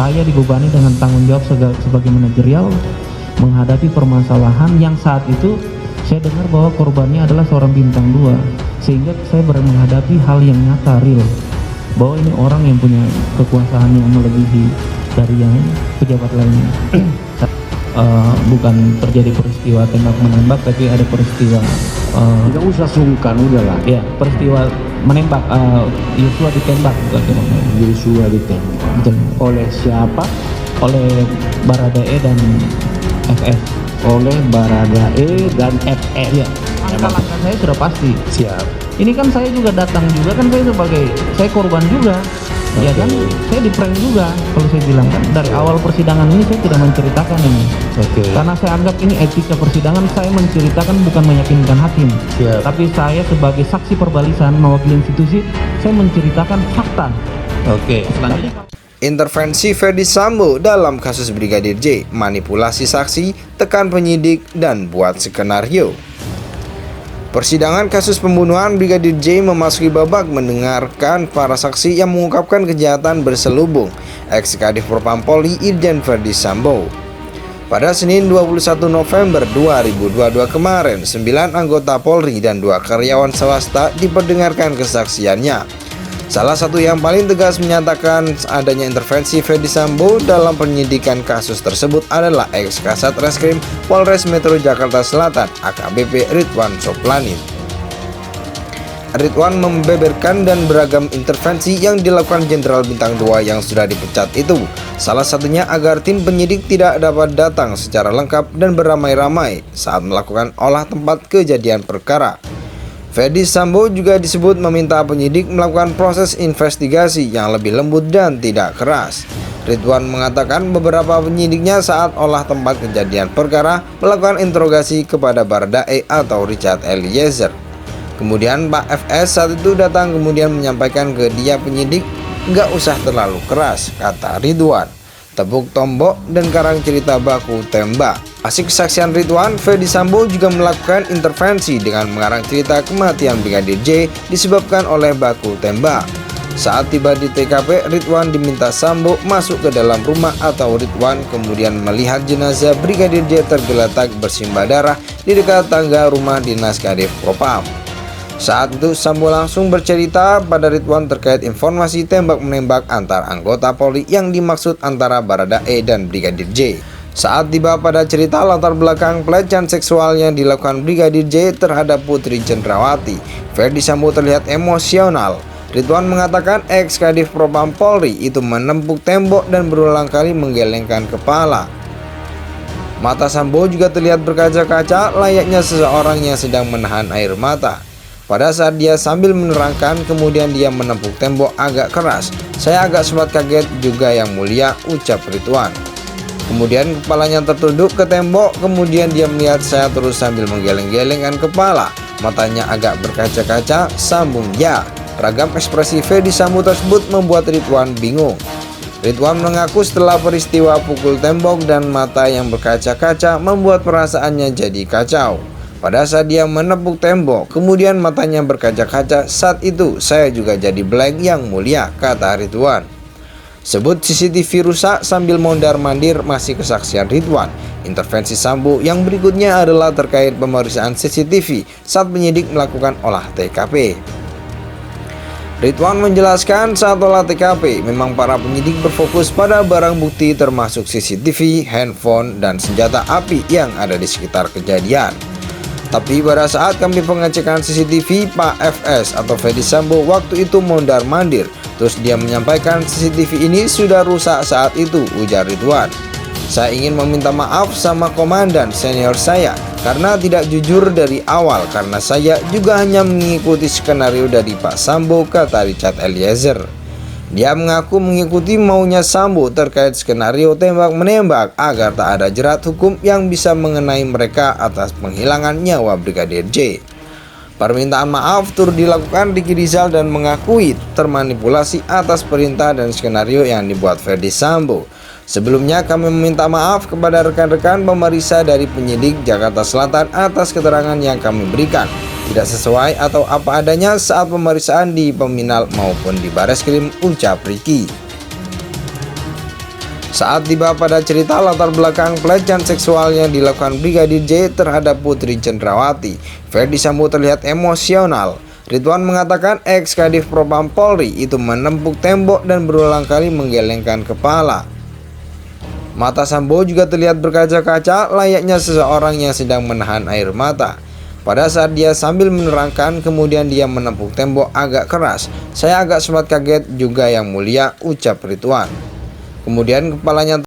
saya dibebani dengan tanggung jawab sebagai manajerial menghadapi permasalahan yang saat itu saya dengar bahwa korbannya adalah seorang bintang 2, sehingga saya menghadapi hal yang nyata, real, bahwa ini orang yang punya kekuasaan yang melebihi dari yang pejabat lainnya. Bukan terjadi peristiwa tembak menembak, tapi ada peristiwa tidak usah sungkan, udahlah. ya, peristiwa menembak, Yosua ditembak, bukan tembak. Yosua ditembak. Betul. Oleh siapa? Oleh Baradae dan FS. Oleh Baradae dan FS. Iya, langkah-langkah saya sudah pasti. Siap. Ini kan saya juga datang juga kan, saya korban juga. Ya kan, saya di prank juga. Kalau saya bilang kan dari awal persidangan ini saya tidak menceritakan ini. Oke. Karena saya anggap ini etika persidangan, saya menceritakan bukan meyakinkan hakim. Siap. Tapi saya sebagai saksi perbalisan mewakili institusi, saya menceritakan fakta. Oke. Intervensi Ferdy Sambo dalam kasus Brigadir J, manipulasi saksi, tekan penyidik, dan buat skenario. Persidangan kasus pembunuhan Brigadir J memasuki babak mendengarkan para saksi yang mengungkapkan kejahatan berselubung ex-Kadif Propam Polri Irjen Ferdy Sambo. Pada Senin 21 November 2022 kemarin, 9 anggota Polri dan 2 karyawan swasta diperdengarkan kesaksiannya. Salah satu yang paling tegas menyatakan adanya intervensi Ferdy Sambo dalam penyidikan kasus tersebut adalah ex-Kasat Reskrim Polres Metro Jakarta Selatan AKBP Ridwan Soplanit. Ridwan membeberkan dan beragam intervensi yang dilakukan Jenderal Bintang 2 yang sudah dipecat itu. Salah satunya agar tim penyidik tidak dapat datang secara lengkap dan beramai-ramai saat melakukan olah tempat kejadian perkara. Ferdy Sambo juga disebut meminta penyidik melakukan proses investigasi yang lebih lembut dan tidak keras. Ridwan mengatakan beberapa penyidiknya saat olah tempat kejadian perkara melakukan interogasi kepada Baradae atau Richard Eliezer. Kemudian Pak FS saat itu datang kemudian menyampaikan ke dia penyidik, "Nggak usah terlalu keras," kata Ridwan. Tepuk tombok dan karang cerita baku tembak. Asik kesaksian Ridwan, Ferdy Sambo juga melakukan intervensi dengan mengarang cerita kematian Brigadir J disebabkan oleh baku tembak. Saat tiba di TKP, Ridwan diminta Sambo masuk ke dalam rumah atau Ridwan kemudian melihat jenazah Brigadir J tergeletak bersimbah darah di dekat tangga rumah dinas Kadif Propam. Saat itu Sambo langsung bercerita pada Ridwan terkait informasi tembak-menembak antar anggota Polri yang dimaksud antara Baradae dan Brigadir J. Saat tiba pada cerita latar belakang pelecehan seksual yang dilakukan Brigadir J terhadap Putri Cendrawati, Ferdy Sambo terlihat emosional. Ridwan mengatakan ex-Kadif Propam Polri itu menempuk tembok dan berulang kali menggelengkan kepala. Mata Sambo juga terlihat berkaca-kaca layaknya seseorang yang sedang menahan air mata. Pada saat dia sambil menerangkan, kemudian dia menempuk tembok agak keras. "Saya agak sempat kaget juga yang mulia," ucap Ridwan. Kemudian kepalanya tertunduk ke tembok, kemudian dia melihat saya terus sambil menggeleng-gelengkan kepala. Matanya agak berkaca-kaca, sambung ya. Ragam ekspresi Ferdy Sambo tersebut membuat Ridwan bingung. Ridwan mengaku setelah peristiwa pukul tembok dan mata yang berkaca-kaca membuat perasaannya jadi kacau. Pada saat dia menepuk tembok, kemudian matanya berkaca-kaca, saat itu saya juga jadi blank yang mulia, kata Ridwan. Sebut CCTV rusak sambil mondar-mandir masih kesaksian Ridwan. Intervensi Sambo yang berikutnya adalah terkait pemeriksaan CCTV saat penyidik melakukan olah TKP. Ridwan menjelaskan saat olah TKP memang para penyidik berfokus pada barang bukti termasuk CCTV, handphone, dan senjata api yang ada di sekitar kejadian. Tapi pada saat kami pengecekan CCTV, Pak FS atau Ferdy Sambo waktu itu mondar-mandir. Terus dia menyampaikan CCTV ini sudah rusak saat itu, ujar Ridwan. "Saya ingin meminta maaf sama komandan senior saya karena tidak jujur dari awal karena saya juga hanya mengikuti skenario dari Pak Sambo," kata Richard Eliezer. Dia mengaku mengikuti maunya Sambo terkait skenario tembak-menembak agar tak ada jerat hukum yang bisa mengenai mereka atas penghilangan nyawa Brigadir J. Permintaan maaf turut dilakukan Ricky Rizal dan mengakui termanipulasi atas perintah dan skenario yang dibuat Ferdy Sambo. "Sebelumnya kami meminta maaf kepada rekan-rekan pemeriksa dari penyidik Jakarta Selatan atas keterangan yang kami berikan tidak sesuai atau apa adanya saat pemeriksaan di Peminal maupun di Bareskrim," ucap Ricky. Saat tiba pada cerita latar belakang pelecehan seksual yang dilakukan Brigadir J terhadap Putri Cendrawati, Ferdy Sambo terlihat emosional. Ridwan mengatakan ex-Kadif Propam Polri itu menempuk tembok dan berulang kali menggelengkan kepala. Mata Sambo juga terlihat berkaca-kaca layaknya seseorang yang sedang menahan air mata. Pada saat dia sambil menerangkan, kemudian dia menepuk tembok agak keras. Saya agak sempat kaget juga yang mulia, ucap Ridwan. Kemudian kepalanya